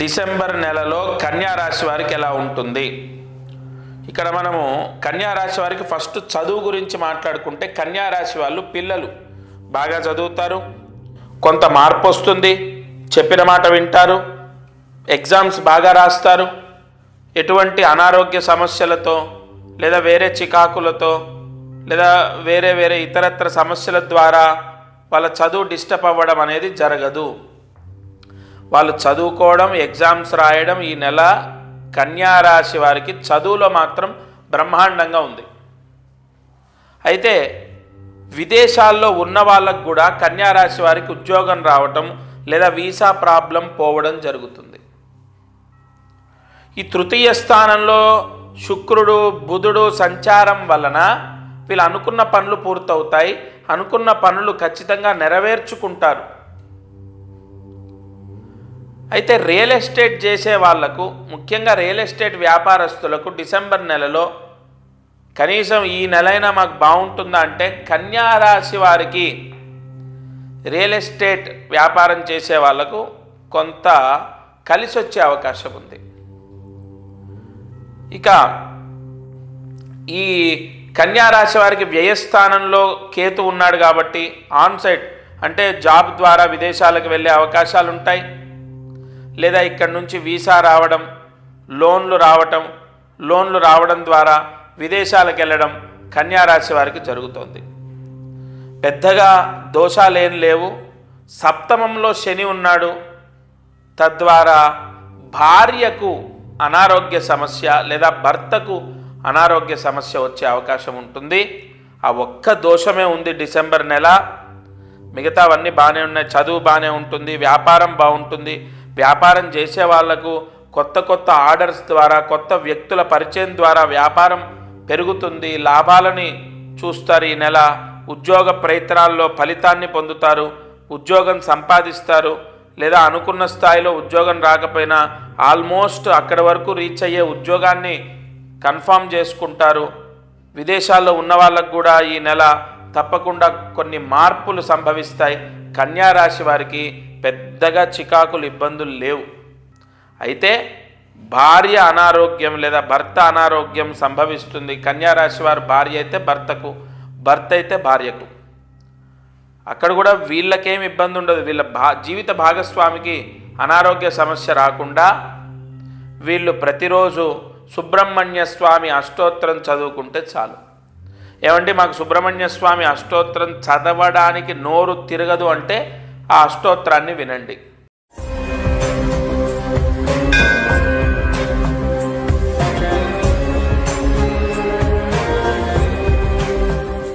December నెలలో కన్యా రాశి వారికి ఎలా ఉంటుంది? ఇక్కడ మనము కన్యా రాశి వారికి ఫస్ట్ చదువు గురించి మాట్లాడుకుంటే, కన్యా రాశి వాళ్ళు పిల్లలు బాగా చదువుతారు, కొంత మార్పు వస్తుంది, చెప్పిన మాట వింటారు, ఎగ్జామ్స్ బాగా రాస్తారు, ఎటువంటి అనారోగ్య సమస్యలతో లేదా వేరే చికాకులతో లేదా వేరే వేరే ఇతరత్ర సమస్యల ద్వారా వాళ్ళ చదువు డిస్టర్బ్ అవ్వడం అనేది జరగదు. వాళ్ళు చదువుకోవడం, ఎగ్జామ్స్ రాయడం ఈ నెల కన్యా రాశి వారికి చదువులో మాత్రం బ్రహ్మాండంగా ఉంది. అయితే విదేశాల్లో ఉన్న వాళ్ళకు కూడా కన్యా రాశి వారికి ఉద్యోగం రావటం లేదా వీసా ప్రాబ్లం పోవడం జరుగుతుంది. ఈ తృతీయ స్థానంలో శుక్రుడు బుధుడు సంచారం వలన వీళ్ళు అనుకున్న పనులు పూర్తవుతాయి, అనుకున్న పనులు ఖచ్చితంగా నెరవేర్చుకుంటారు. అయితే రియల్ ఎస్టేట్ చేసే వాళ్లకు, ముఖ్యంగా రియల్ ఎస్టేట్ వ్యాపారస్తులకు డిసెంబర్ నెలలో కనీసం ఈ నెలైనా మాకు బాగుంటుందా అంటే, కన్యా రాశి వారికి రియల్ ఎస్టేట్ వ్యాపారం చేసే వాళ్లకు కొంత కలిసి వచ్చే అవకాశం ఉంది. ఇక ఈ కన్యా రాశి వారికి వ్యయస్థానంలో కేతు ఉన్నాడు కాబట్టి ఆన్సైట్ అంటే జాబ్ ద్వారా విదేశాలకు వెళ్ళే అవకాశాలు ఉంటాయి, లేదా ఇక్కడ నుంచి వీసా రావడం, లోన్లు రావడం ద్వారా విదేశాలకు వెళ్ళడం కన్యా రాశి వారికి జరుగుతుంది. పెద్దగా దోషాలేం లేవు. సప్తమంలో శని ఉన్నాడు, తద్వారా భార్యకు అనారోగ్య సమస్య లేదా భర్తకు అనారోగ్య సమస్య వచ్చే అవకాశం ఉంటుంది. ఆ ఒక్క దోషమే ఉంది డిసెంబర్ నెల. మిగతావన్నీ బాగానే ఉన్నాయి. చదువు బాగానే ఉంటుంది, వ్యాపారం బాగుంటుంది. వ్యాపారం చేసే వాళ్లకు కొత్త కొత్త ఆర్డర్స్ ద్వారా, కొత్త వ్యక్తుల పరిచయం ద్వారా వ్యాపారం పెరుగుతుంది, లాభాలని చూస్తారు. ఈ నెల ఉద్యోగ ప్రయత్నాల్లో ఫలితాన్ని పొందుతారు, ఉద్యోగం సంపాదిస్తారు, లేదా అనుకున్న స్థాయిలో ఉద్యోగం రాకపోయినా ఆల్మోస్ట్ అక్కడి వరకు రీచ్ అయ్యే ఉద్యోగాన్ని కన్ఫర్మ్ చేసుకుంటారు. విదేశాల్లో ఉన్న వాళ్ళకు కూడా ఈ నెల తప్పకుండా కొన్ని మార్పులు సంభవిస్తాయి. కన్యా రాశి వారికి పెద్దగా చికాకులు, ఇబ్బందులు లేవు. అయితే భార్య అనారోగ్యం లేదా భర్త అనారోగ్యం సంభవిస్తుంది. కన్యా రాశి వారు భార్య అయితే భర్తకు, భర్త అయితే భార్యకు. అక్కడ కూడా వీళ్ళకేం ఇబ్బంది ఉండదు. వీళ్ళ జీవిత భాగస్వామికి అనారోగ్య సమస్య రాకుండా వీళ్ళు ప్రతిరోజు సుబ్రహ్మణ్య స్వామి అష్టోత్తరం చదువుకుంటే చాలు. ఏమంటే మాకు సుబ్రహ్మణ్య స్వామి అష్టోత్తరం చదవడానికి నోరు తిరగదు అంటే ఆ అష్టోత్తరాన్ని వినండి.